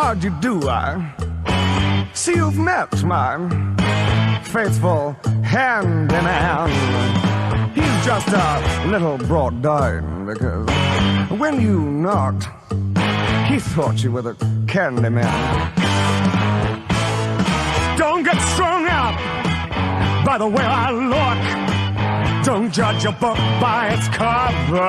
how'd you do? I see you've met my faithful handyman. He's just a little brought down because when you knocked, he thought you were the candy man. Don't get strung up by the way I look. Don't judge a book by its cover.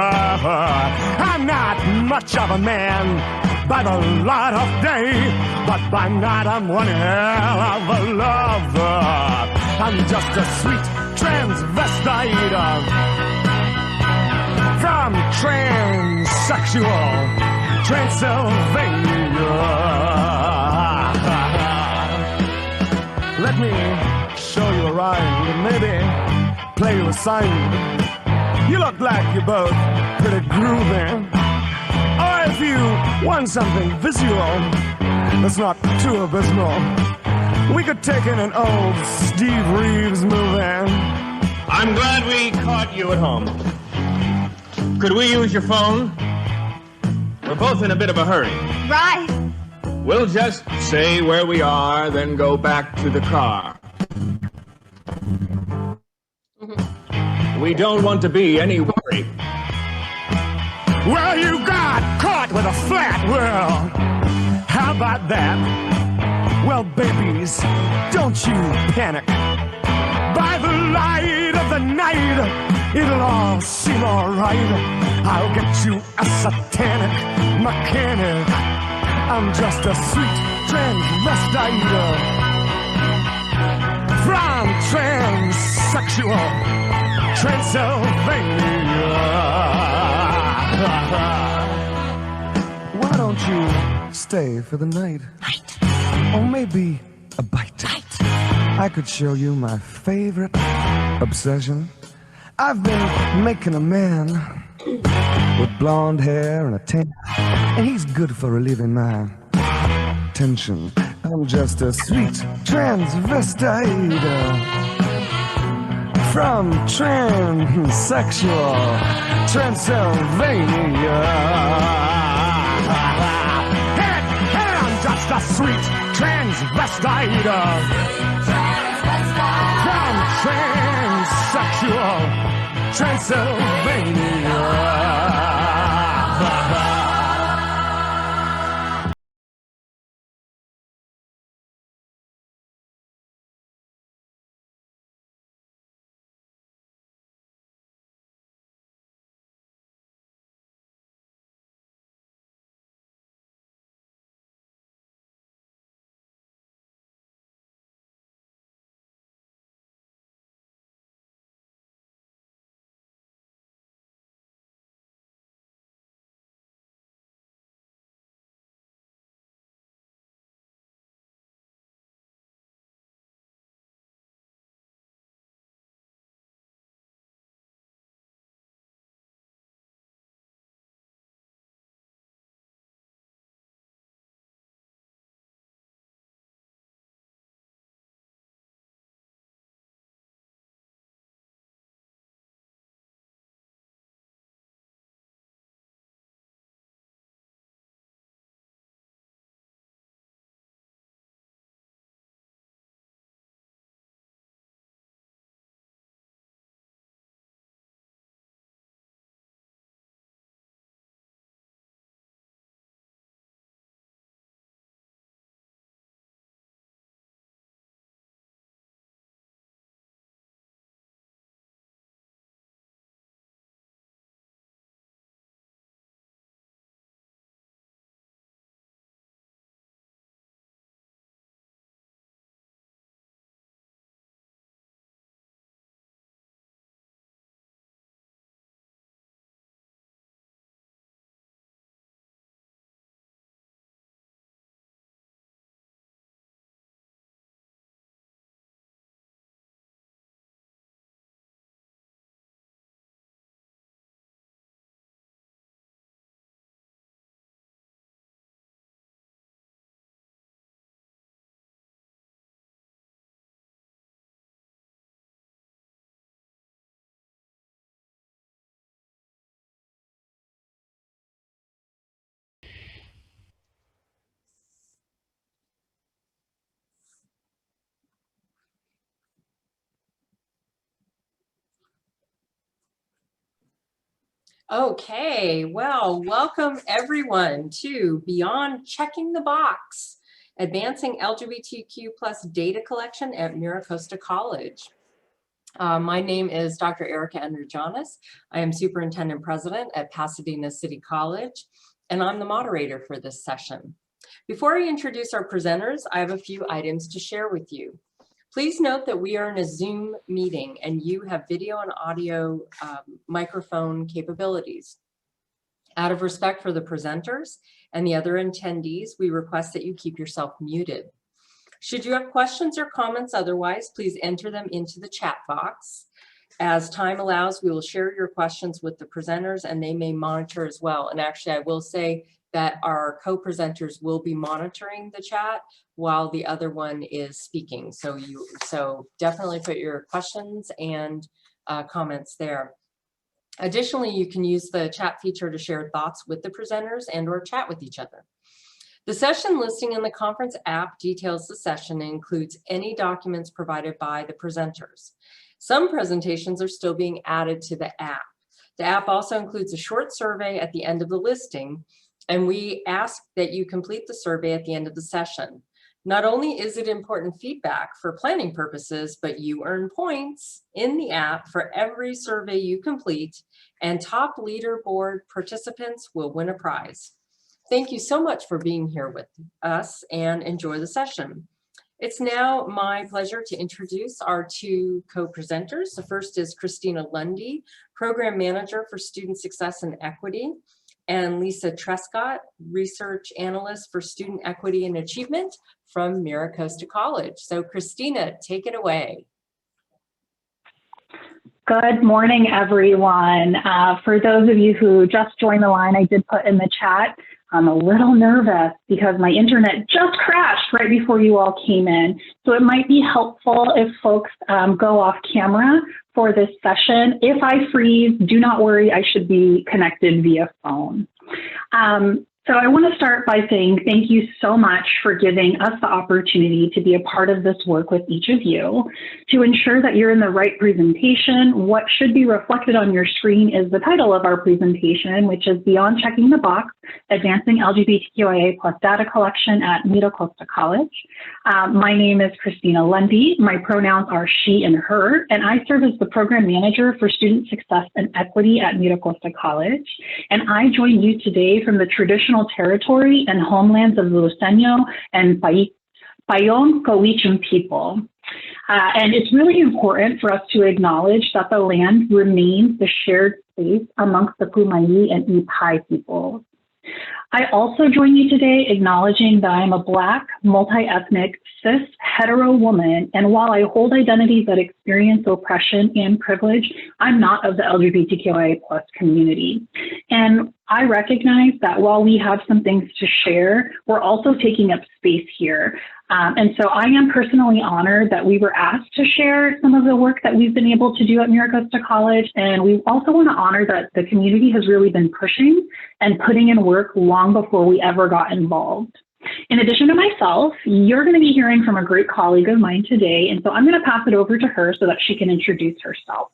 I'm not much of a man by the light of day, but by night I'm one hell of a lover. I'm just a sweet transvestite from transsexual Transylvania. Let me show you around and maybe play you a sign. You look like you're both pretty groovy. Or if you want something visual that's not too abysmal, we could take in an old Steve Reeves movie. I'm glad we caught you at home. Could we use your phone? We're both in a bit of a hurry. Right. We'll just say where we are, then go back to the car. We don't want to be any worry. Well, you got caught with a flat world. How about that? Well, babies, don't you panic. By the light of the night, it'll all seem alright. I'll get you a satanic mechanic. I'm just a sweet transvestite from transsexual Transylvania. Why don't you stay for the night? Or maybe a bite. I could show you my favorite obsession. I've been making a man with blonde hair and a tan, and he's good for relieving my tension. I'm just a sweet transvestite from transsexual Transylvania. Hey, I'm just a sweet transvestite from transsexual Transylvania. Okay, well, welcome everyone to Beyond Checking the Box, Advancing LGBTQ plus Data Collection at MiraCosta College. My name is Dr. Erica Androjanis. I am Superintendent President at Pasadena City College, and I'm the moderator for this session. Before I introduce our presenters, I have a few items to share with you. Please note that we are in a Zoom meeting and you have video and audio microphone capabilities. Out of respect for the presenters and the other attendees, we request that you keep yourself muted. Should you have questions or comments otherwise, please enter them into the chat box. As time allows, we will share your questions with the presenters and they may monitor as well. And actually, I will say that our co-presenters will be monitoring the chat while the other one is speaking. So definitely put your questions and comments there. Additionally, you can use the chat feature to share thoughts with the presenters and or chat with each other. The session listing in the conference app details the session and includes any documents provided by the presenters. Some presentations are still being added to the app. The app also includes a short survey at the end of the listing, and we ask that you complete the survey at the end of the session. Not only is it important feedback for planning purposes, but you earn points in the app for every survey you complete, and top leaderboard participants will win a prize. Thank you so much for being here with us and enjoy the session. It's now my pleasure to introduce our two co-presenters. The first is Christina Lundy, Program Manager for Student Success and Equity, and Lisa Trescott, Research Analyst for Student Equity and Achievement from MiraCosta College. So Christina, take it away. Good morning, everyone. For those of you who just joined the line, I did put in the chat, I'm a little nervous because my internet just crashed right before you all came in. So it might be helpful if folks go off camera for this session. If I freeze, do not worry, I should be connected via phone. So I want to start by saying thank you so much for giving us the opportunity to be a part of this work with each of you. To ensure that you're in the right presentation, what should be reflected on your screen is the title of our presentation, which is Beyond Checking the Box, Advancing LGBTQIA plus Data Collection at MiraCosta College. My name is Christina Lundy. My pronouns are she and her, and I serve as the Program Manager for Student Success and Equity at MiraCosta College. And I join you today from the traditional territory and homelands of the Luiseño and Payon Cowichan people. And it's really important for us to acknowledge that the land remains the shared space amongst the Pumayi and Ipai peoples. I also join you today acknowledging that I'm a Black, multi-ethnic, cis, hetero woman, and while I hold identities that experience oppression and privilege, I'm not of the LGBTQIA plus community. And I recognize that while we have some things to share, we're also taking up space here. And so I am personally honored that we were asked to share some of the work that we've been able to do at MiraCosta College. And we also want to honor that the community has really been pushing and putting in work long before we ever got involved. In addition to myself, you're going to be hearing from a great colleague of mine today. And so I'm going to pass it over to her so that she can introduce herself.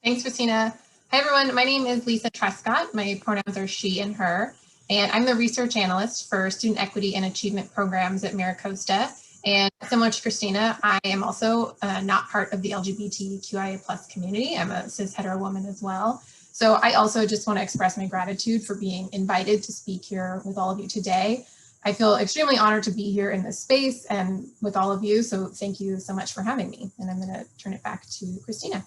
Thanks, Christina. Hi, everyone. My name is Lisa Trescott. My pronouns are she and her. And I'm the research analyst for student equity and achievement programs at MiraCosta. And similar to Christina, I am also not part of the LGBTQIA plus community. I'm a cis hetero woman as well. So I also just want to express my gratitude for being invited to speak here with all of you today. I feel extremely honored to be here in this space and with all of you. So thank you so much for having me. And I'm going to turn it back to Christina.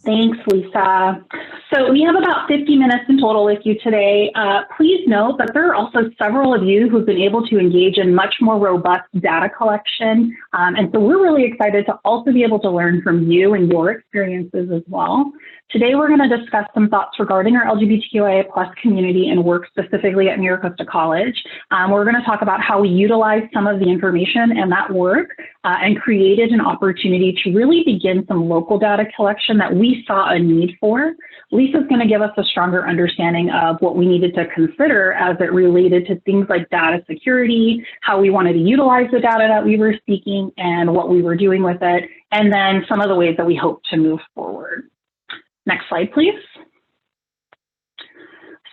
Thanks, Lisa. So we have about 50 minutes in total with you today. Please note that there are also several of you who've been able to engage in much more robust data collection. And so we're really excited to also be able to learn from you and your experiences as well. Today, we're going to discuss some thoughts regarding our LGBTQIA plus community and work specifically at MiraCosta College. We're going to talk about how we utilized some of the information and that work and created an opportunity to really begin some local data collection that we saw a need for. Lisa's going to give us a stronger understanding of what we needed to consider as it related to things like data security, how we wanted to utilize the data that we were seeking and what we were doing with it, and then some of the ways that we hope to move forward. Next slide, please.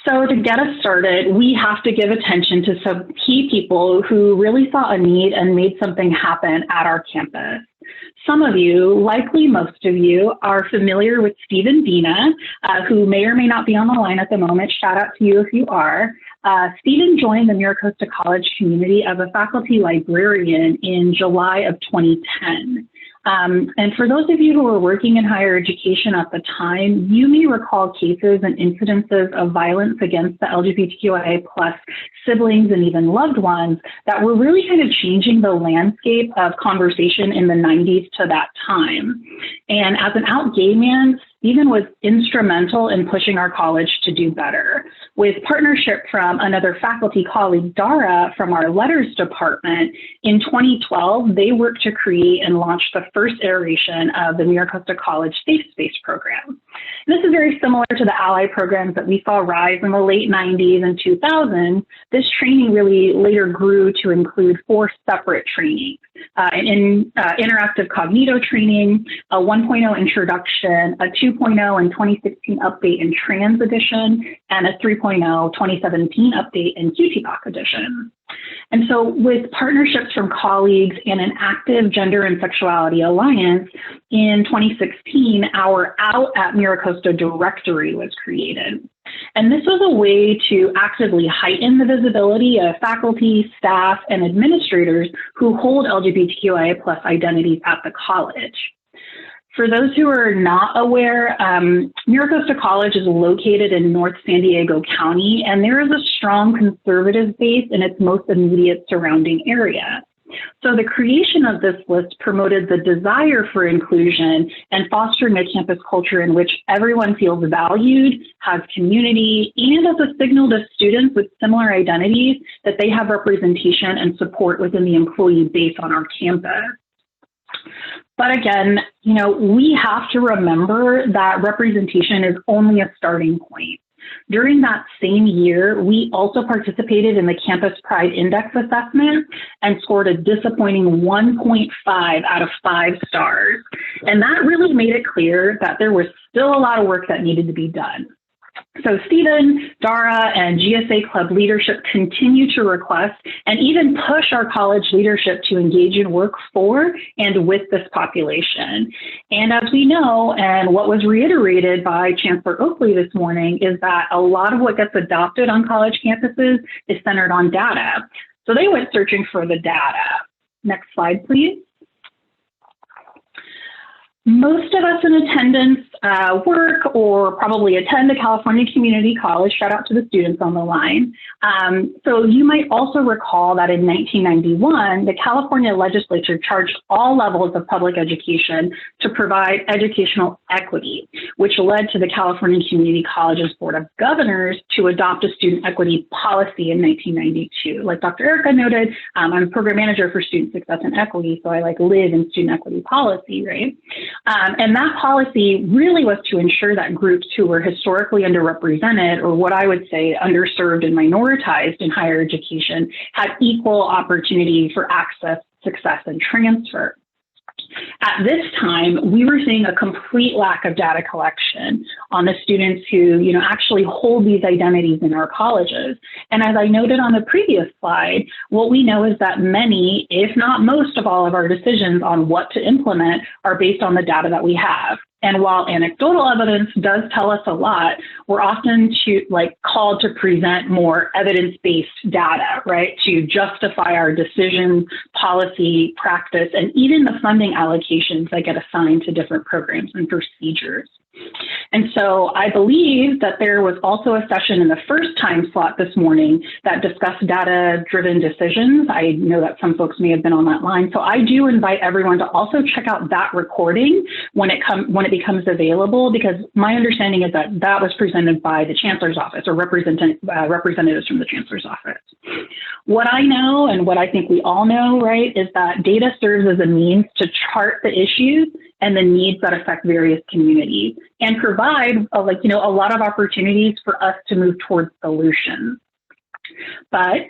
So to get us started, we have to give attention to some key people who really saw a need and made something happen at our campus. Some of you, likely most of you, are familiar with Stephen Vina, who may or may not be on the line at the moment. Shout out to you if you are. Stephen joined the MiraCosta College community as a faculty librarian in July of 2010. And for those of you who were working in higher education at the time, you may recall cases and incidences of violence against the LGBTQIA plus siblings and even loved ones that were really kind of changing the landscape of conversation in the 90s to that time. And as an out gay man, Stephen was instrumental in pushing our college to do better. With partnership from another faculty colleague, Dara, from our letters department, in 2012, they worked to create and launch the first iteration of the MiraCosta College Safe Space program. And this is very similar to the ally programs that we saw rise in the late 90s and 2000s. This training really later grew to include 4 separate trainings. Interactive cognito training, a 1.0 introduction, a 2.0 and 2016 update in trans edition, and a 3.0 2017 update in QTPOC edition. And so with partnerships from colleagues and an active Gender and Sexuality Alliance, in 2016, our Out at MiraCosta directory was created. And this was a way to actively heighten the visibility of faculty, staff, and administrators who hold LGBTQIA plus identities at the college. For those who are not aware, MiraCosta College is located in North San Diego County, and there is a strong conservative base in its most immediate surrounding area. So the creation of this list promoted the desire for inclusion and fostering a campus culture in which everyone feels valued, has community, and as a signal to students with similar identities that they have representation and support within the employee base on our campus. But again, we have to remember that representation is only a starting point. During that same year, we also participated in the Campus Pride Index assessment and scored a disappointing 1.5 out of 5 stars. And that really made it clear that there was still a lot of work that needed to be done. So Stephen, Dara, and GSA Club leadership continue to request and even push our college leadership to engage in work for and with this population. And as we know, and what was reiterated by Chancellor Oakley this morning, is that a lot of what gets adopted on college campuses is centered on data. So they went searching for the data. Next slide, please. Most of us in attendance work or probably attend a California community college. Shout out to the students on the line. So you might also recall that in 1991, the California legislature charged all levels of public education to provide educational equity, which led to the California Community Colleges Board of Governors to adopt a student equity policy in 1992. Like Dr. Erica noted, I'm a program manager for student success and equity, so I live in student equity policy, right? And that policy really was to ensure that groups who were historically underrepresented, or what I would say underserved and minoritized in higher education, had equal opportunity for access, success, and transfer. At this time, we were seeing a complete lack of data collection on the students who, actually hold these identities in our colleges. And as I noted on the previous slide, what we know is that many, if not most of all of our decisions on what to implement are based on the data that we have. And while anecdotal evidence does tell us a lot, we're often called to present more evidence-based data, right, to justify our decisions, policy, practice, and even the funding allocations that get assigned to different programs and procedures. And so I believe that there was also a session in the first time slot this morning that discussed data-driven decisions. I know that some folks may have been on that line. So I do invite everyone to also check out that recording when it becomes available, because my understanding is that that was presented by the Chancellor's Office or representatives from the Chancellor's Office. What I know, and what I think we all know, right, is that data serves as a means to chart the issues and the needs that affect various communities and provide a lot of opportunities for us to move towards solutions. But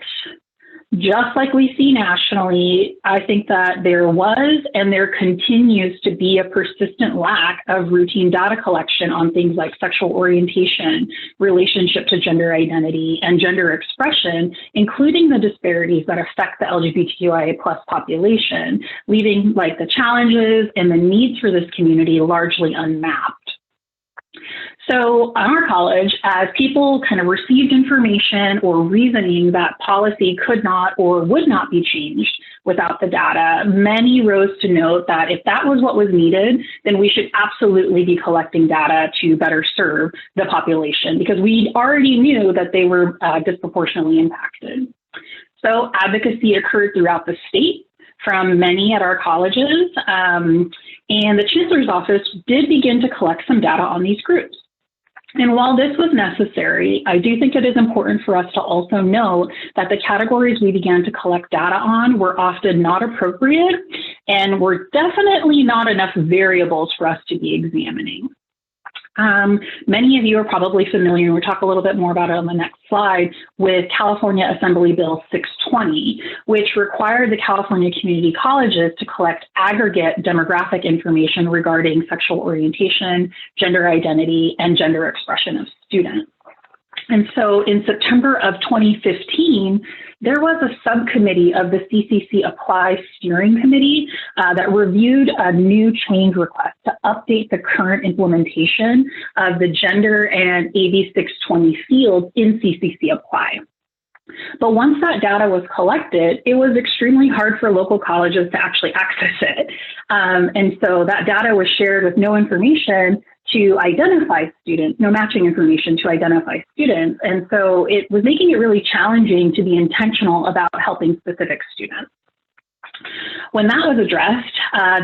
just like we see nationally, I think that there was and there continues to be a persistent lack of routine data collection on things like sexual orientation, relationship to gender identity, and gender expression, including the disparities that affect the LGBTQIA+ population, leaving like the challenges and the needs for this community largely unmapped. So on our college, as people kind of received information or reasoning that policy could not or would not be changed without the data, many rose to note that if that was what was needed, then we should absolutely be collecting data to better serve the population, because we already knew that they were disproportionately impacted. So advocacy occurred throughout the state from many at our colleges, and the Chancellor's Office did begin to collect some data on these groups. And while this was necessary, I do think it is important for us to also note that the categories we began to collect data on were often not appropriate and were definitely not enough variables for us to be examining. Many of you are probably familiar, and we'll talk a little bit more about it on the next slide, with California Assembly Bill 620, which required the California community colleges to collect aggregate demographic information regarding sexual orientation, gender identity, and gender expression of students. And so in September of 2015, there was a subcommittee of the CCC Apply Steering Committee that reviewed a new change request to update the current implementation of the gender and AB 620 fields in CCC Apply. But once that data was collected, it was extremely hard for local colleges to actually access it. And so that data was shared with no information to identify students, no matching information to identify students. And so it was making it really challenging to be intentional about helping specific students. When that was addressed,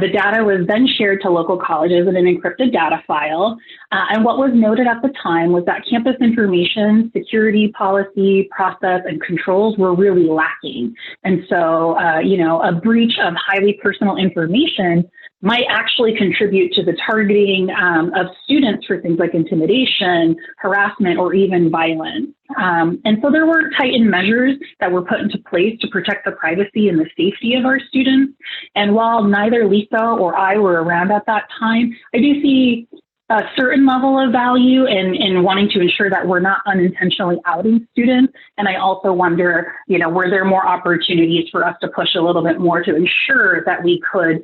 the data was then shared to local colleges in an encrypted data file. And what was noted at the time was that campus information, security policy, process, and controls were really lacking. And so, a breach of highly personal information might actually contribute to the targeting of students for things like intimidation, harassment, or even violence. And so there were tightened measures that were put into place to protect the privacy and the safety of our students. And while neither Lisa or I were around at that time, I do see a certain level of value in wanting to ensure that we're not unintentionally outing students. And I also wonder, were there more opportunities for us to push a little bit more to ensure that we could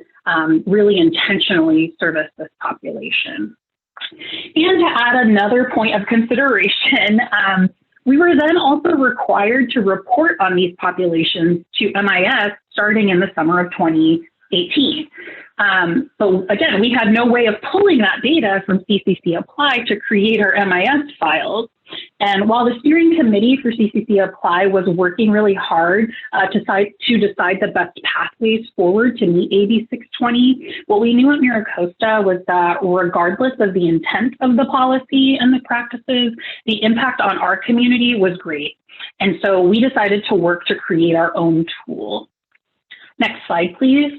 really intentionally service this population? And to add another point of consideration, we were then also required to report on these populations to MIS starting in the summer of 2018. But again, we had no way of pulling that data from CCC Apply to create our MIS files. And while the steering committee for CCC Apply was working really hard to decide the best pathways forward to meet AB 620, what we knew at MiraCosta was that regardless of the intent of the policy and the practices, the impact on our community was great. And so we decided to work to create our own tool. Next slide, please.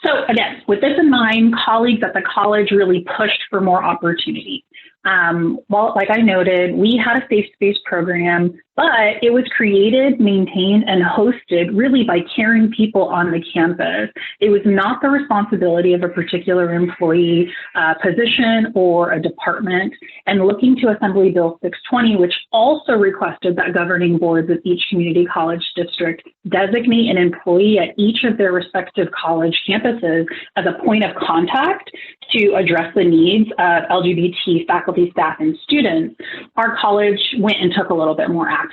So again, with this in mind, colleagues at the college really pushed for more opportunity. Well, like I noted, we had a safe space program, but it was created, maintained, and hosted really by caring people on the campus. It was not the responsibility of a particular employee position or a department. And looking to Assembly Bill 620, which also requested that governing boards of each community college district designate an employee at each of their respective college campuses as a point of contact to address the needs of LGBT faculty, staff, and students, our college went and took a little bit more action.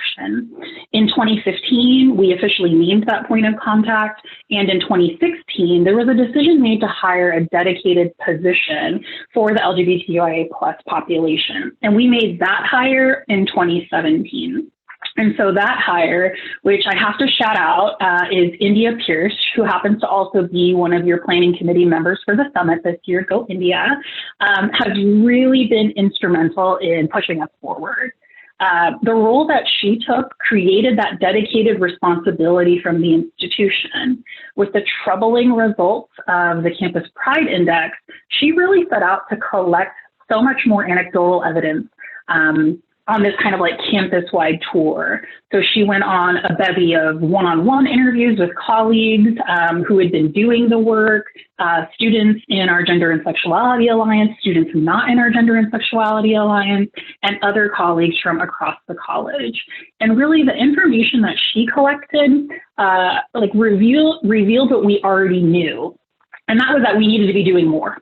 In 2015, we officially named that point of contact, and in 2016, there was a decision made to hire a dedicated position for the LGBTQIA+ population, and we made that hire in 2017. And so that hire, which I have to shout out, is India Pierce, who happens to also be one of your planning committee members for the summit this year, Go India, has really been instrumental in pushing us forward. The role that she took created that dedicated responsibility from the institution. With the troubling results of the Campus Pride Index, she really set out to collect so much more anecdotal evidence on this kind of like campus-wide tour. So she went on a bevy of one-on-one interviews with colleagues who had been doing the work, students in our Gender and Sexuality Alliance, students not in our Gender and Sexuality Alliance, and other colleagues from across the college. And really the information that she collected revealed what we already knew. And that was that we needed to be doing more.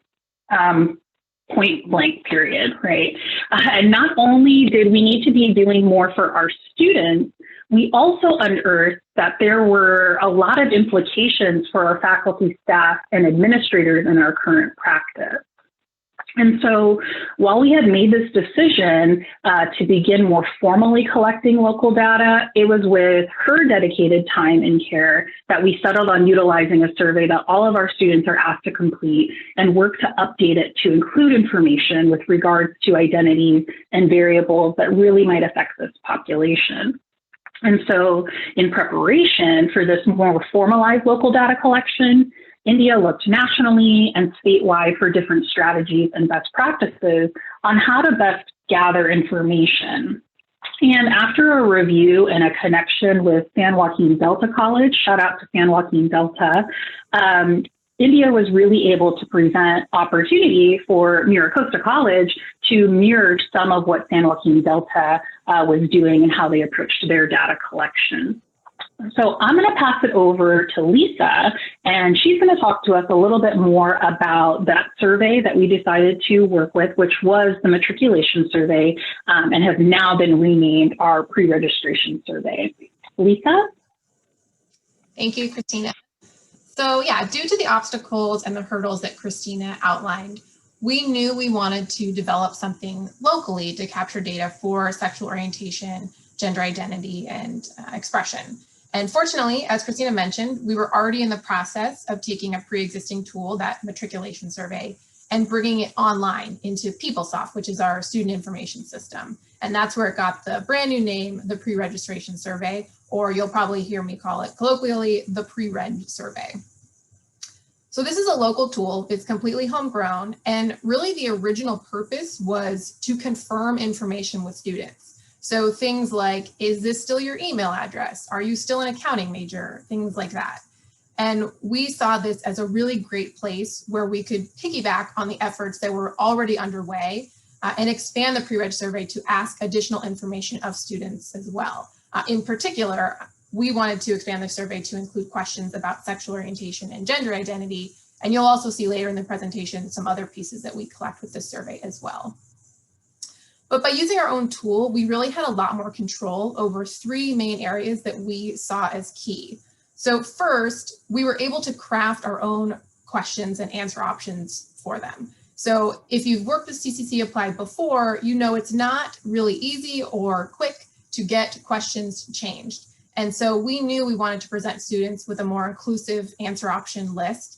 Point blank period, right? And not only did we need to be doing more for our students, we also unearthed that there were a lot of implications for our faculty, staff, and administrators in our current practice. And so while we had made this decision to begin more formally collecting local data, it was with her dedicated time and care that we settled on utilizing a survey that all of our students are asked to complete and work to update it to include information with regards to identities and variables that really might affect this population. And so in preparation for this more formalized local data collection, India looked nationally and statewide for different strategies and best practices on how to best gather information. And after a review and a connection with San Joaquin Delta College, shout out to San Joaquin Delta, India was really able to present opportunity for MiraCosta College to mirror some of what San Joaquin Delta was doing and how they approached their data collection. So I'm going to pass it over to Lisa, and she's going to talk to us a little bit more about that survey that we decided to work with, which was the matriculation survey, and has now been renamed our pre-registration survey. Lisa? Thank you, Christina. So yeah, due to the obstacles and the hurdles that Christina outlined, we knew we wanted to develop something locally to capture data for sexual orientation, gender identity, and expression. And fortunately, as Christina mentioned, we were already in the process of taking a pre-existing tool, that matriculation survey, and bringing it online into PeopleSoft, which is our student information system. And that's where it got the brand new name, the pre-registration survey, or you'll probably hear me call it colloquially, the pre-reg survey. So this is a local tool, it's completely homegrown, and really the original purpose was to confirm information with students. So things like, is this still your email address? Are you still an accounting major? Things like that. And we saw this as a really great place where we could piggyback on the efforts that were already underway and expand the pre-reg survey to ask additional information of students as well. In particular, we wanted to expand the survey to include questions about sexual orientation and gender identity. And you'll also see later in the presentation some other pieces that we collect with this survey as well. But by using our own tool, we really had a lot more control over three main areas that we saw as key. So first, we were able to craft our own questions and answer options for them. So if you've worked with CCC Apply before, you know it's not really easy or quick to get questions changed. And so we knew we wanted to present students with a more inclusive answer option list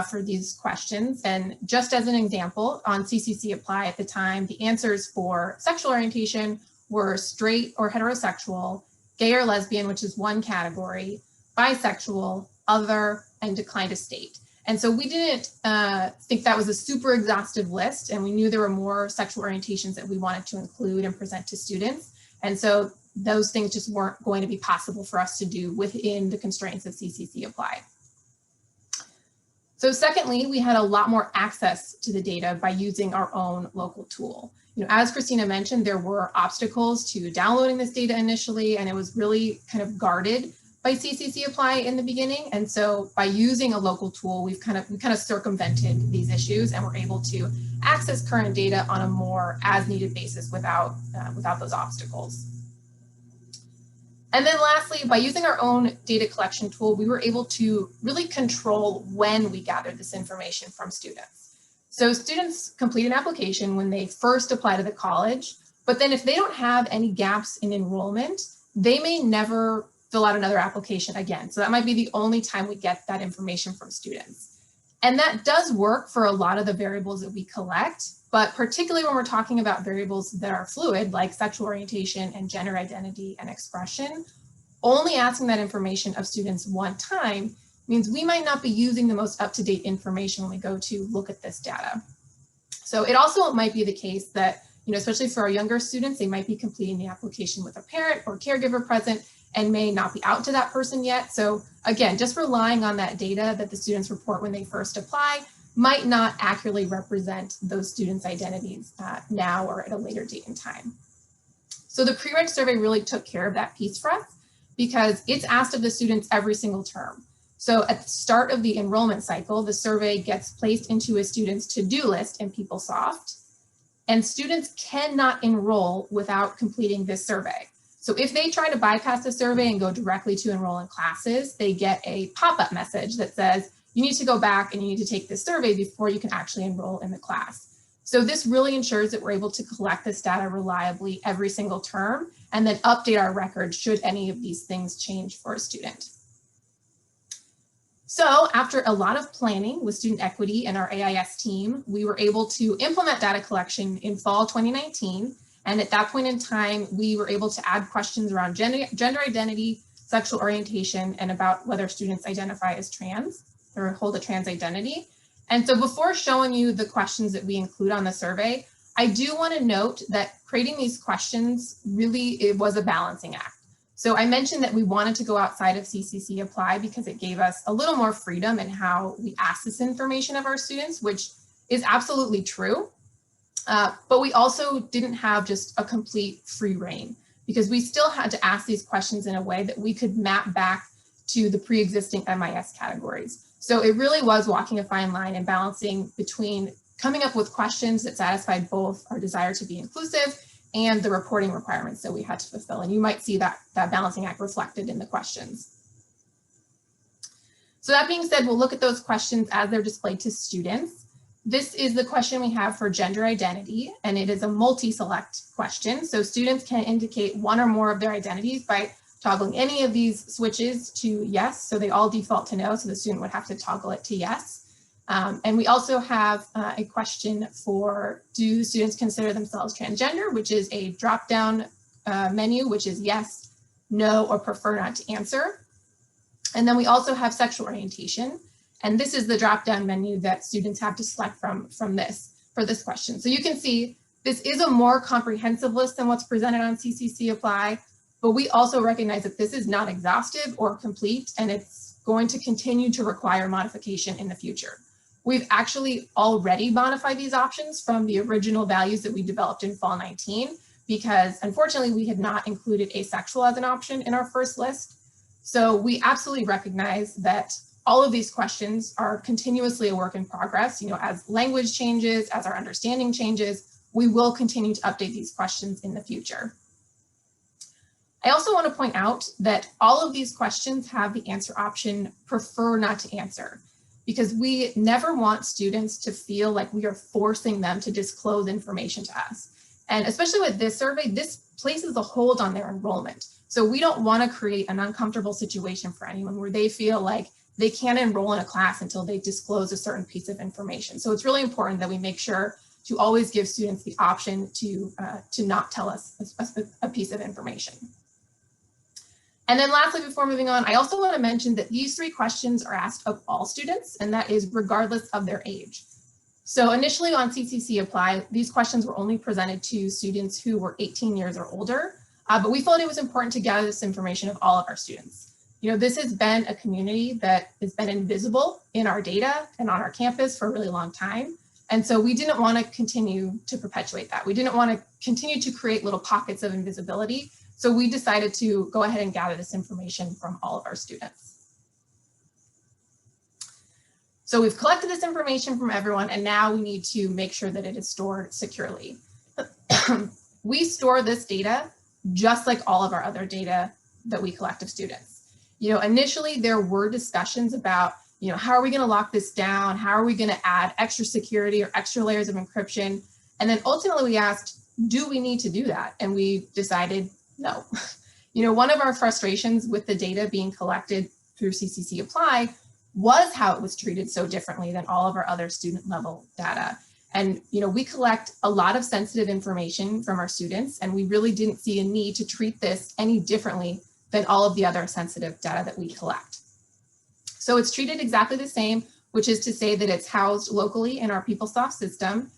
for these questions. And just as an example, on CCC Apply at the time, the answers for sexual orientation were straight or heterosexual, gay or lesbian, which is one category, bisexual, other, and declined to state. And so we didn't think that was a super exhaustive list, and we knew there were more sexual orientations that we wanted to include and present to students. And so those things just weren't going to be possible for us to do within the constraints of CCC Apply. So secondly, we had a lot more access to the data by using our own local tool. You know, as Christina mentioned, there were obstacles to downloading this data initially, and it was really kind of guarded by CCC Apply in the beginning. And so by using a local tool, we kind of circumvented these issues, and we're able to access current data on a more as needed basis without those obstacles. And then lastly, by using our own data collection tool, we were able to really control when we gathered this information from students. So students complete an application when they first apply to the college, but then if they don't have any gaps in enrollment, they may never fill out another application again. So that might be the only time we get that information from students. And that does work for a lot of the variables that we collect, but particularly when we're talking about variables that are fluid, like sexual orientation and gender identity and expression, only asking that information of students one time means we might not be using the most up-to-date information when we go to look at this data. So it also might be the case that especially for our younger students, they might be completing the application with a parent or caregiver present and may not be out to that person yet. So again, just relying on that data that the students report when they first apply might not accurately represent those students' identities now or at a later date and time. So the pre-reg survey really took care of that piece for us because it's asked of the students every single term. So at the start of the enrollment cycle, the survey gets placed into a student's to-do list in PeopleSoft, and students cannot enroll without completing this survey. So if they try to bypass the survey and go directly to enroll in classes, they get a pop-up message that says, you need to go back and you need to take this survey before you can actually enroll in the class. So this really ensures that we're able to collect this data reliably every single term and then update our records should any of these things change for a student. So after a lot of planning with student equity and our AIS team, we were able to implement data collection in fall 2019. And at that point in time, we were able to add questions around gender identity, sexual orientation, and about whether students identify as trans or hold a trans identity. And so before showing you the questions that we include on the survey, I do want to note that creating these questions it was a balancing act. So I mentioned that we wanted to go outside of CCC Apply because it gave us a little more freedom in how we ask this information of our students, which is absolutely true. But we also didn't have just a complete free reign because we still had to ask these questions in a way that we could map back to the pre-existing MIS categories. So it really was walking a fine line and balancing between coming up with questions that satisfied both our desire to be inclusive and the reporting requirements that we had to fulfill. And you might see that balancing act reflected in the questions. So that being said, we'll look at those questions as they're displayed to students. This is the question we have for gender identity, and it is a multi-select question. So students can indicate one or more of their identities by toggling any of these switches to yes. So they all default to no, so the student would have to toggle it to yes. And we also have a question for, do students consider themselves transgender, which is a drop-down menu, which is yes, no, or prefer not to answer. And then we also have sexual orientation. And this is the drop-down menu that students have to select from for this question. So you can see this is a more comprehensive list than what's presented on CCC Apply, but we also recognize that this is not exhaustive or complete, and it's going to continue to require modification in the future. We've actually already modified these options from the original values that we developed in fall 19, because unfortunately we had not included asexual as an option in our first list. So we absolutely recognize that all of these questions are continuously a work in progress. As language changes, as our understanding changes, we will continue to update these questions in the future. I also want to point out that all of these questions have the answer option, prefer not to answer, because we never want students to feel like we are forcing them to disclose information to us. And especially with this survey, this places a hold on their enrollment. So we don't want to create an uncomfortable situation for anyone where they feel like they can't enroll in a class until they disclose a certain piece of information. So it's really important that we make sure to always give students the option to not tell us a piece of information. And then lastly, before moving on, I also want to mention that these 3 questions are asked of all students, and that is regardless of their age. So initially on CCC Apply, these questions were only presented to students who were 18 years or older, but we felt it was important to gather this information of all of our students. This has been a community that has been invisible in our data and on our campus for a really long time. And so we didn't want to continue to perpetuate that. We didn't want to continue to create little pockets of invisibility. So we decided to go ahead and gather this information from all of our students. So we've collected this information from everyone, and now we need to make sure that it is stored securely. We store this data just like all of our other data that we collect of students. Initially there were discussions about, how are we going to lock this down? How are we going to add extra security or extra layers of encryption? And then ultimately we asked, do we need to do that? And we decided no. One of our frustrations with the data being collected through CCC Apply was how it was treated so differently than all of our other student level data. And we collect a lot of sensitive information from our students, and we really didn't see a need to treat this any differently than all of the other sensitive data that we collect. So it's treated exactly the same, which is to say that it's housed locally in our PeopleSoft system.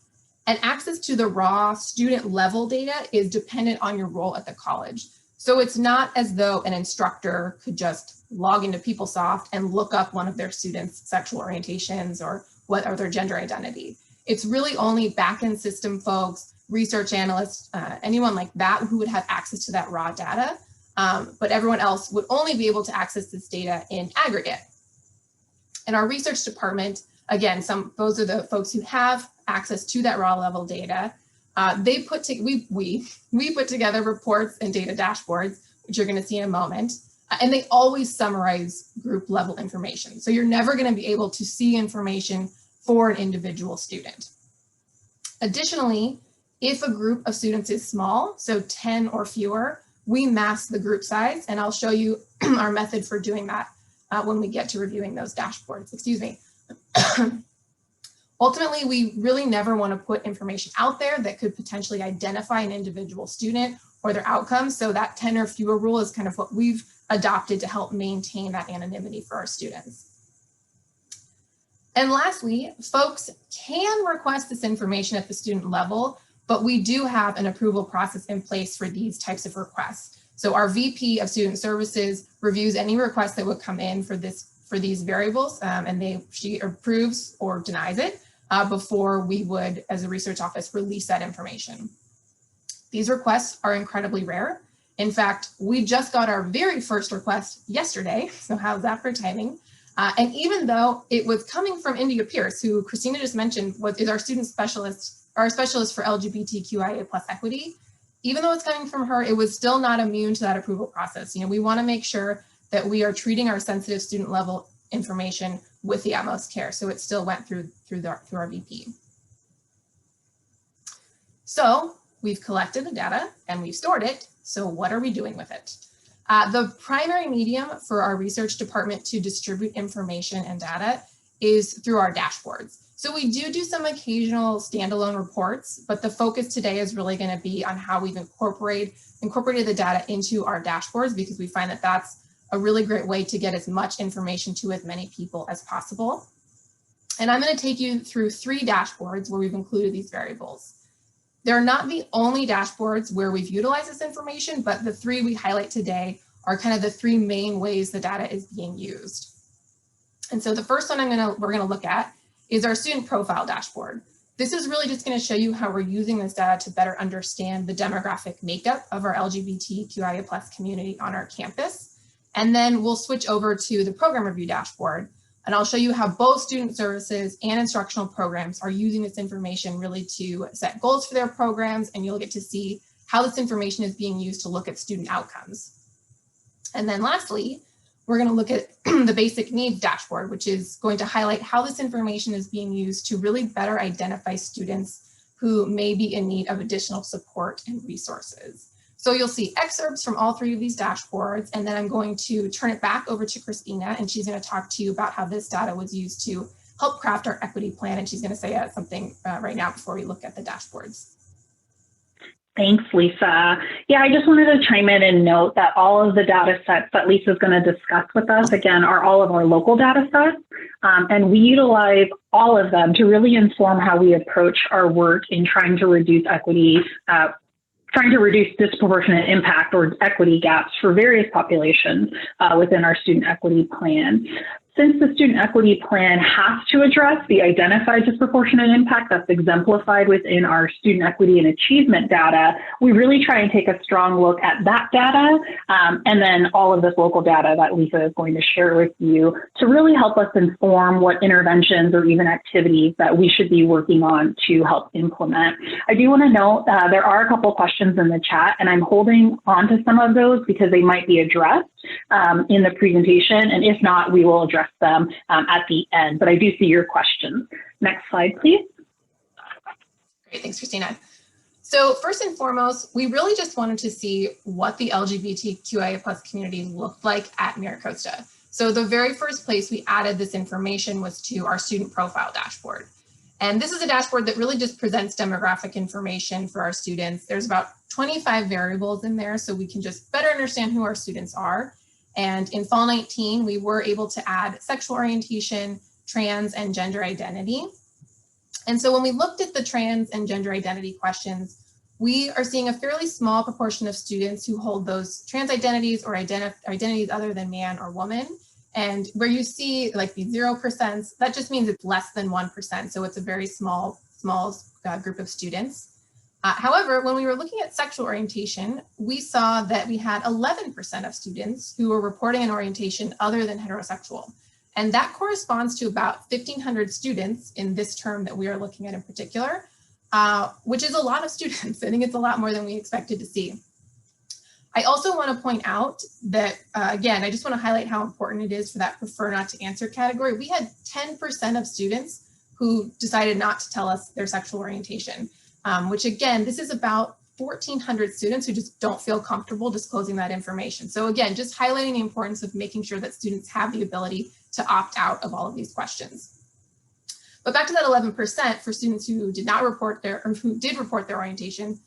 And access to the raw student level data is dependent on your role at the college. So it's not as though an instructor could just log into PeopleSoft and look up one of their students' sexual orientations or what are their gender identity. It's really only backend system folks, research analysts, anyone like that who would have access to that raw data, but everyone else would only be able to access this data in aggregate. In our research department, again, those are the folks who have access to that raw level data. We put together reports and data dashboards, which you're going to see in a moment, and they always summarize group level information. So you're never going to be able to see information for an individual student. Additionally, if a group of students is small, so 10 or fewer, we mask the group size, and I'll show you our method for doing that when we get to reviewing those dashboards. Excuse me. Ultimately, we really never want to put information out there that could potentially identify an individual student or their outcomes. So that 10 or fewer rule is kind of what we've adopted to help maintain that anonymity for our students. And lastly, folks can request this information at the student level, but we do have an approval process in place for these types of requests. So our VP of Student Services reviews any request that would come in for these variables, and she approves or denies it before we would, as a research office, release that information. These requests are incredibly rare. In fact, we just got our very first request yesterday, so how's that for timing? And even though it was coming from India Pierce, who Christina just mentioned is our student specialist, our specialist for LGBTQIA+ equity, even though it's coming from her, it was still not immune to that approval process. We want to make sure that we are treating our sensitive student level information with the utmost care. So it still went through our VP. So we've collected the data and we've stored it. So what are we doing with it? The primary medium for our research department to distribute information and data is through our dashboards. So we do some occasional standalone reports, but the focus today is really going to be on how we've incorporated the data into our dashboards, because we find that that's a really great way to get as much information to as many people as possible. And I'm going to take you through 3 dashboards where we've included these variables. They're not the only dashboards where we've utilized this information, but the 3 we highlight today are kind of the 3 main ways the data is being used. And so the first one we're going to look at is our student profile dashboard. This is really just going to show you how we're using this data to better understand the demographic makeup of our LGBTQIA+ community on our campus. And then we'll switch over to the program review dashboard, and I'll show you how both student services and instructional programs are using this information really to set goals for their programs, and you'll get to see how this information is being used to look at student outcomes. And then lastly, we're going to look at the basic needs dashboard, which is going to highlight how this information is being used to really better identify students who may be in need of additional support and resources. So you'll see excerpts from all 3 of these dashboards, and then I'm going to turn it back over to Christina, and she's going to talk to you about how this data was used to help craft our equity plan, and she's going to say something right now before we look at the dashboards. Thanks, Lisa. Yeah, I just wanted to chime in and note that all of the data sets that Lisa is going to discuss with us, again, are all of our local data sets, and we utilize all of them to really inform how we approach our work in trying to reduce equity, trying to reduce disproportionate impact or equity gaps for various populations within our student equity plan. Since the student equity plan has to address the identified disproportionate impact that's exemplified within our student equity and achievement data, we really try and take a strong look at that data and then all of this local data that Lisa is going to share with you to really help us inform what interventions or even activities that we should be working on to help implement. I do want to note there are a couple of questions in the chat, and I'm holding on to some of those because they might be addressed in the presentation, and if not, we will address them at the end, but I do see your questions. Next slide, please. Great, thanks, Christina. So first and foremost, we really just wanted to see what the LGBTQIA+ community looked like at MiraCosta. So the very first place we added this information was to our student profile dashboard. And this is a dashboard that really just presents demographic information for our students. There's about 25 variables in there, so we can just better understand who our students are. And in fall 19, we were able to add sexual orientation, trans, and gender identity. And so when we looked at the trans and gender identity questions, we are seeing a fairly small proportion of students who hold those trans identities or identities other than man or woman. And where you see like the 0%, that just means it's less than 1%. So it's a very small group of students. However, when we were looking at sexual orientation, we saw that we had 11% of students who were reporting an orientation other than heterosexual. And that corresponds to about 1,500 students in this term that we are looking at in particular, which is a lot of students. I think it's a lot more than we expected to see. I also want to point out that, again, I just want to highlight how important it is for that prefer not to answer category. We had 10% of students who decided not to tell us their sexual orientation, which again, this is about 1,400 students who just don't feel comfortable disclosing that information. So again, just highlighting the importance of making sure that students have the ability to opt out of all of these questions. But back to that 11% for students who did not report or who did report their orientation,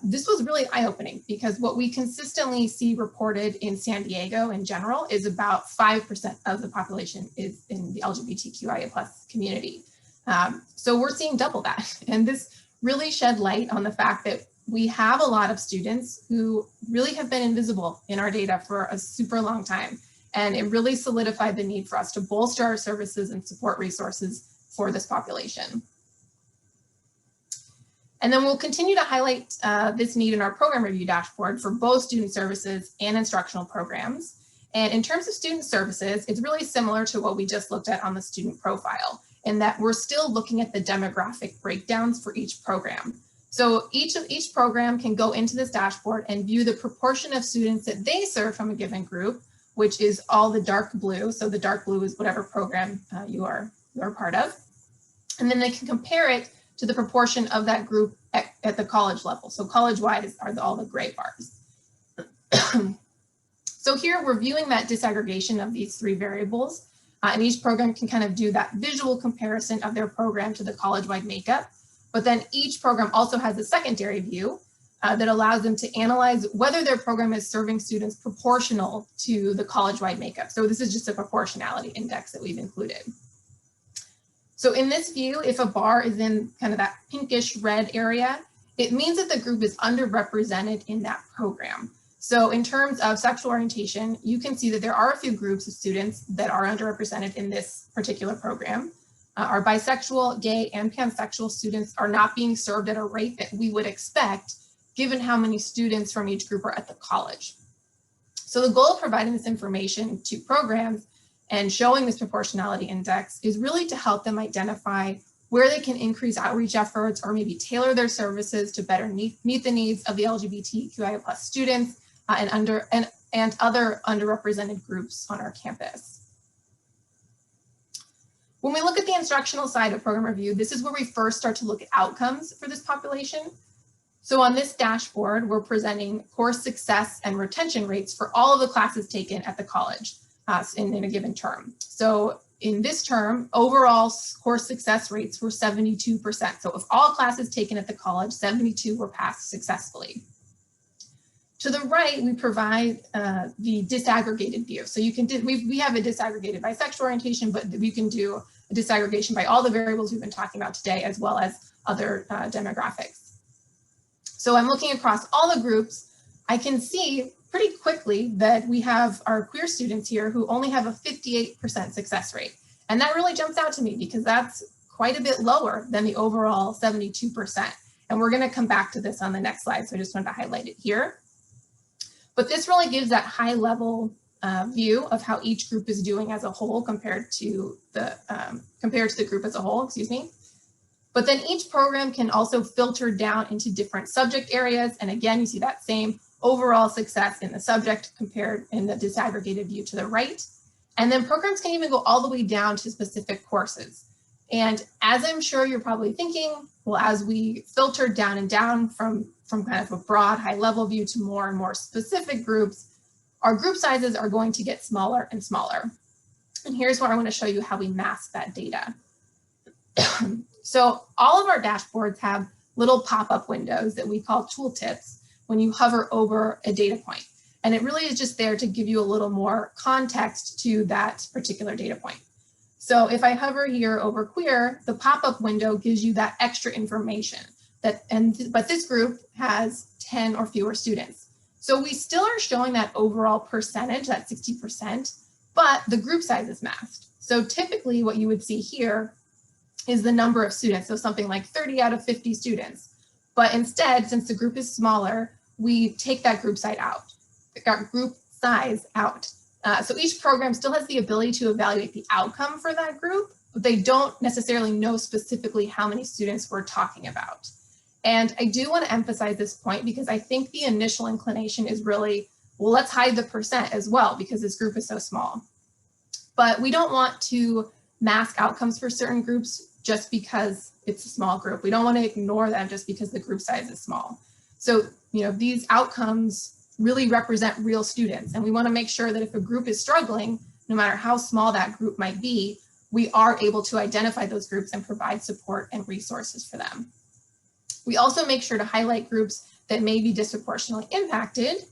this was really eye-opening because what we consistently see reported in San Diego in general is about 5% of the population is in the LGBTQIA+ community. So we're seeing double that. And this really shed light on the fact that we have a lot of students who really have been invisible in our data for a super long time. And it really solidified the need for us to bolster our services and support resources for this population. And then we'll continue to highlight this need in our program review dashboard for both student services and instructional programs. And in terms of student services, it's really similar to what we just looked at on the student profile, in that we're still looking at the demographic breakdowns for each program. So each program can go into this dashboard and view the proportion of students that they serve from a given group, which is all the dark blue. So the dark blue is whatever program you are part of. And then they can compare it to the proportion of that group at the college level. So college-wide are all the gray bars. So here we're viewing that disaggregation of these three variables, and each program can kind of do that visual comparison of their program to the college-wide makeup. But then each program also has a secondary view that allows them to analyze whether their program is serving students proportional to the college-wide makeup. So this is just a proportionality index that we've included. So in this view, if a bar is in kind of that pinkish red area, it means that the group is underrepresented in that program. So in terms of sexual orientation, you can see that there are a few groups of students that are underrepresented in this particular program. Our bisexual, gay, and pansexual students are not being served at a rate that we would expect, given how many students from each group are at the college. So the goal of providing this information to programs and showing this proportionality index is really to help them identify where they can increase outreach efforts or maybe tailor their services to better meet the needs of the LGBTQIA+ students and other underrepresented groups on our campus. When we look at the instructional side of program review, this is where we first start to look at outcomes for this population. So on this dashboard, we're presenting course success and retention rates for all of the classes taken at the college in a given term. So in this term, overall course success rates were 72%. So of all classes taken at the college, 72 were passed successfully. To the right, we provide the disaggregated view. So you can we have a disaggregated by sexual orientation, but we can do a disaggregation by all the variables we've been talking about today, as well as other demographics. So I'm looking across all the groups. I can see pretty quickly that we have our queer students here who only have a 58% success rate. And that really jumps out to me because that's quite a bit lower than the overall 72%. And we're going to come back to this on the next slide. So I just wanted to highlight it here. But this really gives that high level view of how each group is doing as a whole compared to the group as a whole, excuse me. But then each program can also filter down into different subject areas. And again, you see that same overall success in the subject compared in the disaggregated view to the right. And then programs can even go all the way down to specific courses. And as I'm sure you're probably thinking, well, as we filter down and down from kind of a broad high level view to more and more specific groups, our group sizes are going to get smaller and smaller. And here's where I want to show you how we mask that data. So all of our dashboards have little pop-up windows that we call tooltips when you hover over a data point. And it really is just there to give you a little more context to that particular data point. So if I hover here over queer, the pop-up window gives you that extra information but this group has 10 or fewer students. So we still are showing that overall percentage, that 60%, but the group size is masked. So typically what you would see here is the number of students, so something like 30 out of 50 students. But instead, since the group is smaller, we take that group size out. So each program still has the ability to evaluate the outcome for that group, but they don't necessarily know specifically how many students we're talking about. And I do want to emphasize this point because I think the initial inclination is really, well, let's hide the percent as well because this group is so small. But we don't want to mask outcomes for certain groups just because it's a small group. We don't want to ignore them just because the group size is small. So, these outcomes really represent real students. And we want to make sure that if a group is struggling, no matter how small that group might be, we are able to identify those groups and provide support and resources for them. We also make sure to highlight groups that may be disproportionately impacted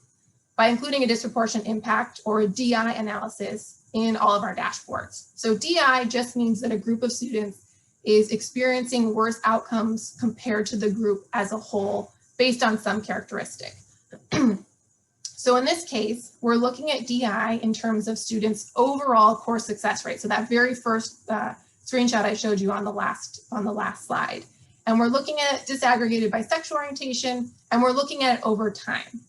by including a disproportionate impact or a DI analysis in all of our dashboards. So DI just means that a group of students is experiencing worse outcomes compared to the group as a whole based on some characteristic. So in this case, we're looking at DI in terms of students' overall course success rate. So that very first screenshot I showed you on the last slide. And we're looking at it disaggregated by sexual orientation, and we're looking at it over time.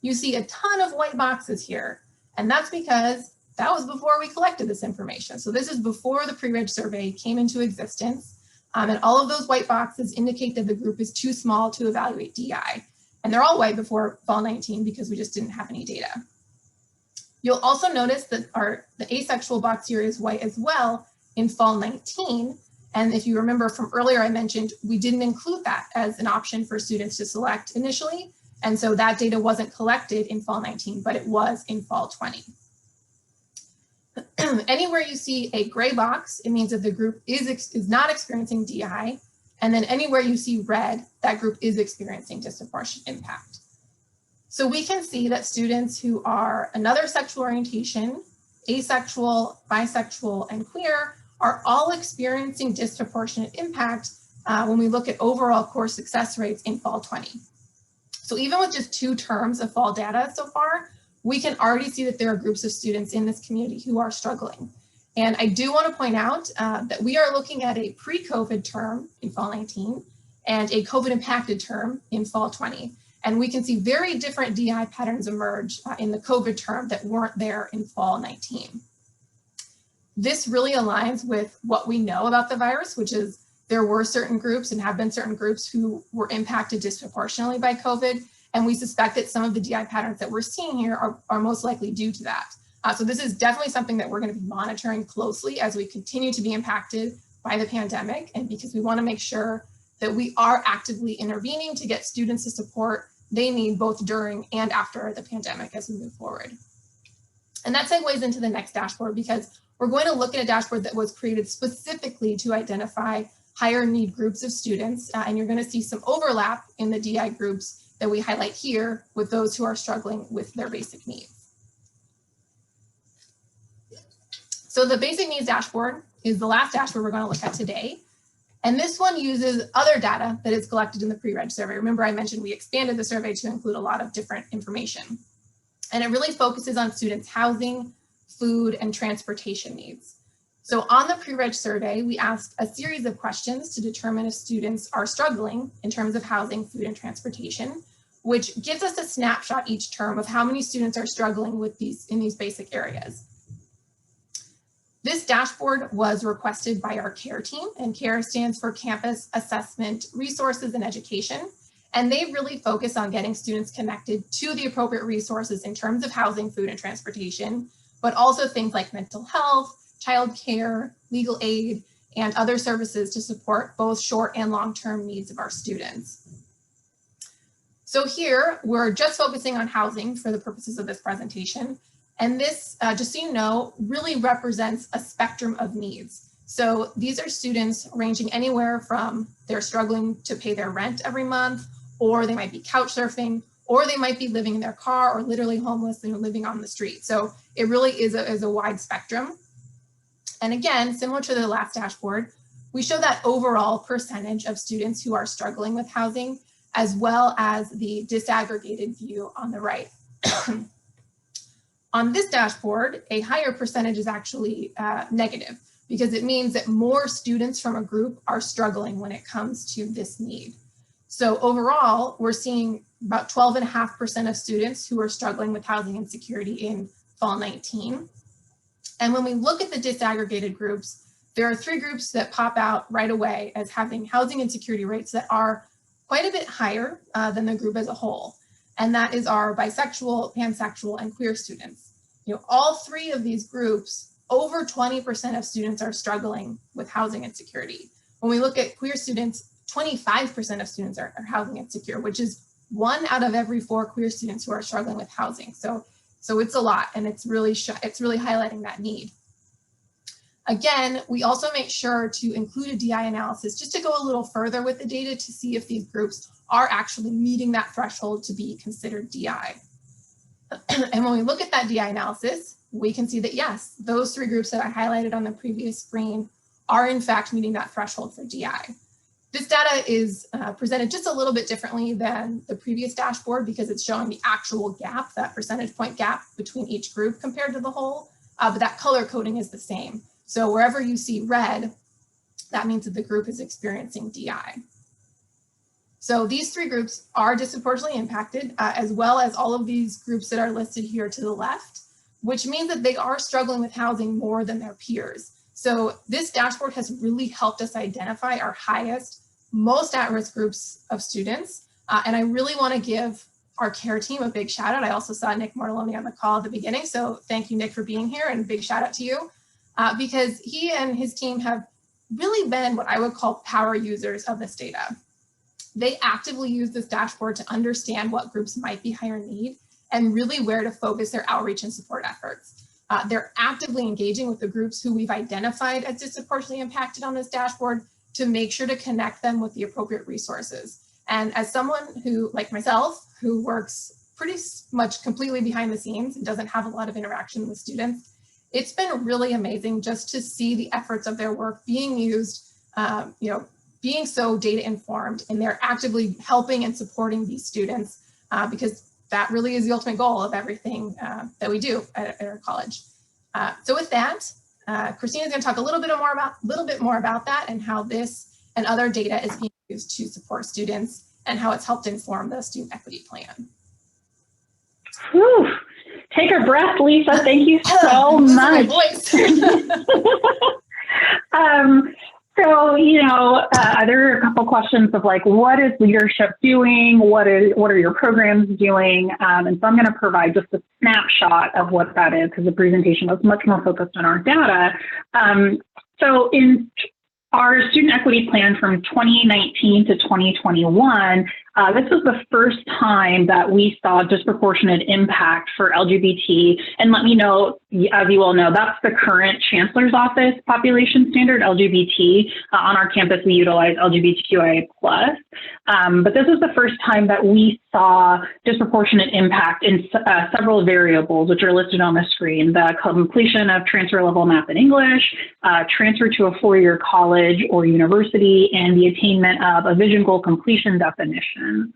You see a ton of white boxes here, and that's because that was before we collected this information. So this is before the pre-reg survey came into existence, and all of those white boxes indicate that the group is too small to evaluate DI. And they're all white before fall 19 because we just didn't have any data. You'll also notice that the asexual box here is white as well in fall 19. And if you remember from earlier, I mentioned we didn't include that as an option for students to select initially. And so that data wasn't collected in fall 19, but it was in fall 20. Anywhere you see a gray box, it means that the group is not experiencing DI. And then anywhere you see red, that group is experiencing disproportionate impact. So we can see that students who are another sexual orientation, asexual, bisexual, and queer are all experiencing disproportionate impact when we look at overall course success rates in fall 20. So even with just 2 terms of fall data so far, we can already see that there are groups of students in this community who are struggling. And I do want to point out that we are looking at a pre-COVID term in fall 19 and a COVID impacted term in fall 20. And we can see very different DI patterns emerge in the COVID term that weren't there in fall 19. This really aligns with what we know about the virus, which is there were certain groups and have been certain groups who were impacted disproportionately by COVID. And we suspect that some of the DI patterns that we're seeing here are most likely due to that. So this is definitely something that we're going to be monitoring closely as we continue to be impacted by the pandemic, and because we want to make sure that we are actively intervening to get students the support they need both during and after the pandemic as we move forward. And that segues into the next dashboard, because we're going to look at a dashboard that was created specifically to identify higher need groups of students, and you're going to see some overlap in the DI groups that we highlight here with those who are struggling with their basic needs. So the basic needs dashboard is the last dashboard we're going to look at today. And this one uses other data that is collected in the pre-reg survey. Remember, I mentioned we expanded the survey to include a lot of different information. And it really focuses on students' housing, food, and transportation needs. So on the pre-reg survey, we asked a series of questions to determine if students are struggling in terms of housing, food, and transportation, which gives us a snapshot each term of how many students are struggling with in these basic areas. This dashboard was requested by our CARE team, and CARE stands for Campus Assessment Resources and Education. And they really focus on getting students connected to the appropriate resources in terms of housing, food, and transportation, but also things like mental health, childcare, legal aid, and other services to support both short and long-term needs of our students. So here, we're just focusing on housing for the purposes of this presentation. And this, just so you know, really represents a spectrum of needs. So these are students ranging anywhere from they're struggling to pay their rent every month, or they might be couch surfing, or they might be living in their car, or literally homeless and living on the street. So it really is a wide spectrum. And again, similar to the last dashboard, we show that overall percentage of students who are struggling with housing, as well as the disaggregated view on the right. On this dashboard, a higher percentage is actually negative, because it means that more students from a group are struggling when it comes to this need. So overall, we're seeing about 12.5% of students who are struggling with housing insecurity in fall 19. And when we look at the disaggregated groups, there are 3 groups that pop out right away as having housing insecurity rates that are quite a bit higher than the group as a whole. And that is our bisexual, pansexual, and queer students. You know, all 3 of these groups, over 20% of students are struggling with housing insecurity. When we look at queer students, 25% of students are housing insecure, which is 1 out of every 4 queer students who are struggling with housing. So it's a lot, and it's really highlighting that need. Again, we also make sure to include a DI analysis just to go a little further with the data to see if these groups are actually meeting that threshold to be considered DI. And when we look at that DI analysis, we can see that yes, those 3 groups that I highlighted on the previous screen are in fact meeting that threshold for DI. This data is presented just a little bit differently than the previous dashboard because it's showing the actual gap, that percentage point gap between each group compared to the whole, but that color coding is the same. So wherever you see red, that means that the group is experiencing DI. So these 3 groups are disproportionately impacted, as well as all of these groups that are listed here to the left, which means that they are struggling with housing more than their peers. So this dashboard has really helped us identify our highest, most at-risk groups of students. And I really want to give our care team a big shout out. I also saw Nick Mortallone on the call at the beginning. So thank you, Nick, for being here, and a big shout out to you because he and his team have really been what I would call power users of this data. They actively use this dashboard to understand what groups might be higher need and really where to focus their outreach and support efforts. They're actively engaging with the groups who we've identified as disproportionately impacted on this dashboard to make sure to connect them with the appropriate resources. And as someone who, like myself, who works pretty much completely behind the scenes and doesn't have a lot of interaction with students, it's been really amazing just to see the efforts of their work being used, being so data informed, and they're actively helping and supporting these students because that really is the ultimate goal of everything that we do at our college. So with that, Christina is going to talk a little bit more about that and how this and other data is being used to support students and how it's helped inform the student equity plan. Whew. Take a breath, Lisa. Thank you so much. So, there are a couple questions of like, what is leadership doing? What are your programs doing? And so I'm going to provide just a snapshot of what that is because the presentation was much more focused on our data. So in our student equity plan from 2019 to 2021, this was the first time that we saw disproportionate impact for LGBT. And let me know, as you all know, that's the current Chancellor's Office population standard, LGBT. On our campus, we utilize LGBTQIA+. But this was the first time that we saw disproportionate impact in several variables, which are listed on the screen: the completion of transfer level math and English, transfer to a four-year college or university, and the attainment of a vision goal completion definition.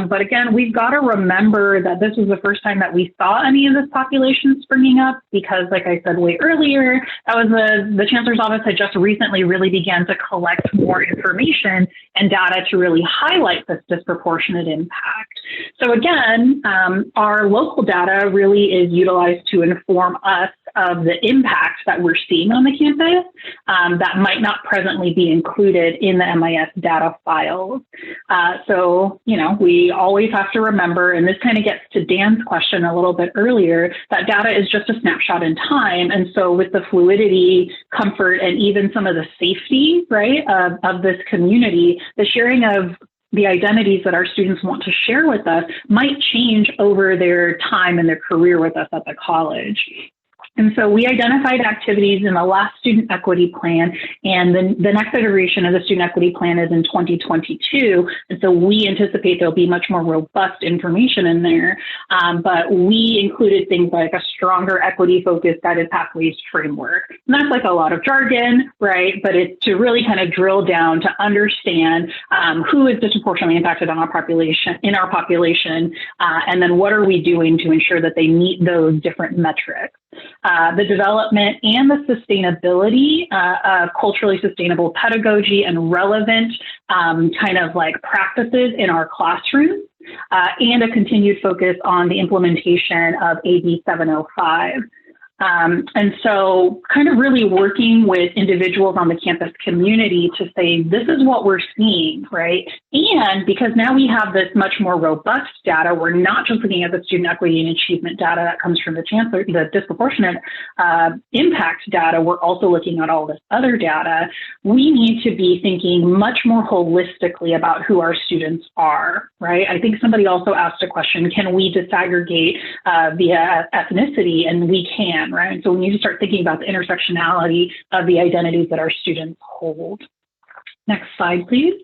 But again, we've got to remember that this was the first time that we saw any of this population springing up because, like I said way earlier, that was the Chancellor's Office had just recently really began to collect more information and data to really highlight this disproportionate impact. So again, our local data really is utilized to inform us of the impact that we're seeing on the campus that might not presently be included in the MIS data files. So, we always have to remember, and this kind of gets to Dan's question a little bit earlier, that data is just a snapshot in time. And so with the fluidity, comfort, and even some of the safety, right, of this community, the sharing of the identities that our students want to share with us might change over their time and their career with us at the college. And so we identified activities in the last student equity plan, and the next iteration of the student equity plan is in 2022. And so we anticipate there'll be much more robust information in there. But we included things like a stronger equity-focused guided pathways framework. And that's like a lot of jargon, right? But it's to really kind of drill down to understand who is disproportionately impacted on our population, and then what are we doing to ensure that they meet those different metrics. The development and the sustainability of culturally sustainable pedagogy and relevant kind of like practices in our classrooms, and a continued focus on the implementation of AB 705. And so kind of really working with individuals on the campus community to say, this is what we're seeing, right? And because now we have this much more robust data, we're not just looking at the student equity and achievement data that comes from the chancellor, the disproportionate impact data, we're also looking at all this other data. We need to be thinking much more holistically about who our students are, right? I think somebody also asked a question, can we disaggregate via ethnicity? And we can. Right? And so we need to start thinking about the intersectionality of the identities that our students hold. Next slide, please.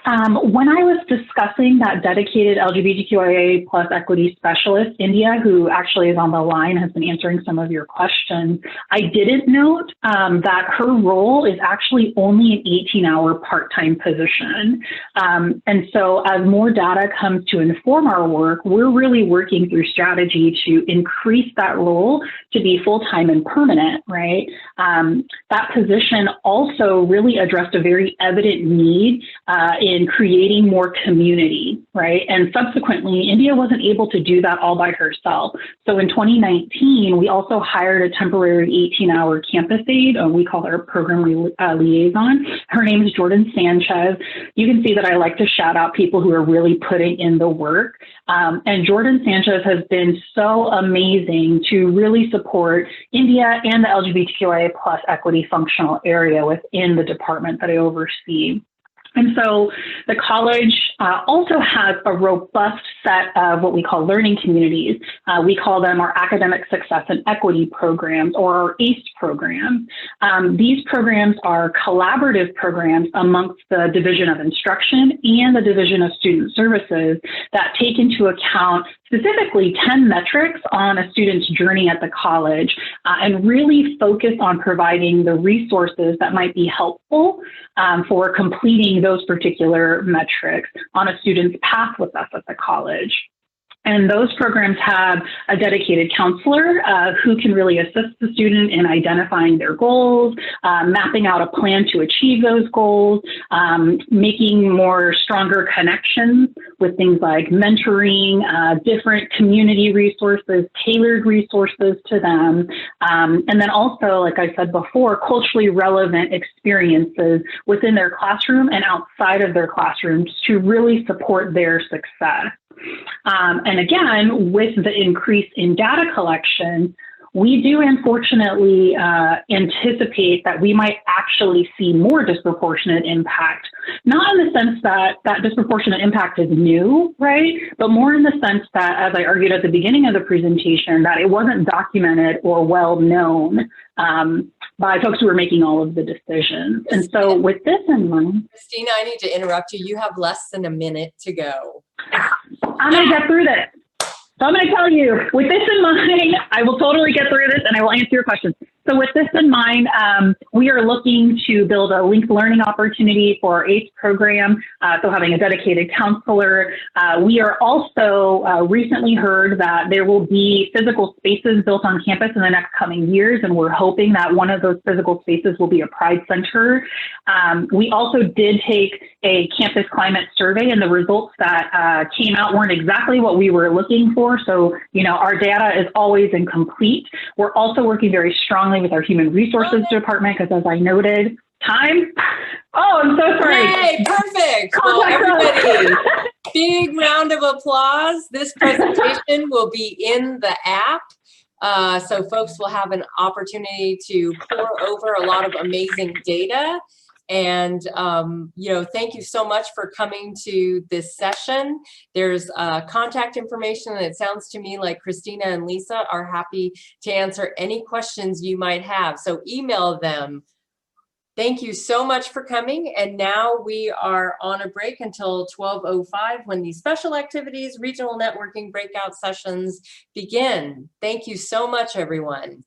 When I was discussing that dedicated LGBTQIA plus equity specialist, India, who actually is on the line, has been answering some of your questions, I didn't note that her role is actually only an 18-hour part-time position. And so as more data comes to inform our work, we're really working through strategy to increase that role to be full-time and permanent, right? That position also really addressed a very evident need in creating more community, right? And subsequently, India wasn't able to do that all by herself. So in 2019, we also hired a temporary 18-hour campus aide. We call her program liaison. Her name is Jordan Sanchez. You can see that I like to shout out people who are really putting in the work. And Jordan Sanchez has been so amazing to really support India and the LGBTQIA plus equity functional area within the department that I oversee. And so the college also has a robust set of what we call learning communities. We call them our academic success and equity programs, or our ACE programs. These programs are collaborative programs amongst the Division of Instruction and the Division of Student Services that take into account specifically 10 metrics on a student's journey at the college and really focus on providing the resources that might be helpful for completing those particular metrics on a student's path with us at the college. And those programs have a dedicated counselor who can really assist the student in identifying their goals, mapping out a plan to achieve those goals, making more stronger connections with things like mentoring, different community resources, tailored resources to them. And then also, like I said before, culturally relevant experiences within their classroom and outside of their classrooms to really support their success. And again, with the increase in data collection, we do unfortunately anticipate that we might actually see more disproportionate impact, not in the sense that that disproportionate impact is new, right? But more in the sense that, as I argued at the beginning of the presentation, that it wasn't documented or well known by folks who were making all of the decisions. And so with this in mind— Christina, I need to interrupt you. You have less than a minute to go. I'm going to get through this. So I'm going to tell you, with this in mind, I will totally get through this and I will answer your questions. So with this in mind, we are looking to build a linked learning opportunity for our ACE program, so having a dedicated counselor. We are also recently heard that there will be physical spaces built on campus in the next coming years, and we're hoping that one of those physical spaces will be a Pride Center. We also did take a campus climate survey, and the results that came out weren't exactly what we were looking for. So, you know, our data is always incomplete. We're also working very strongly with our human resources department, because as I noted, time. Oh, I'm so sorry. Hey, perfect. Well, everybody, big round of applause. This presentation will be in the app. So folks will have an opportunity to pour over a lot of amazing data. And, thank you so much for coming to this session. There's contact information, and it sounds to me like Christina and Lisa are happy to answer any questions you might have. So email them. Thank you so much for coming. And now we are on a break until 12:05 when these special activities, regional networking breakout sessions begin. Thank you so much, everyone.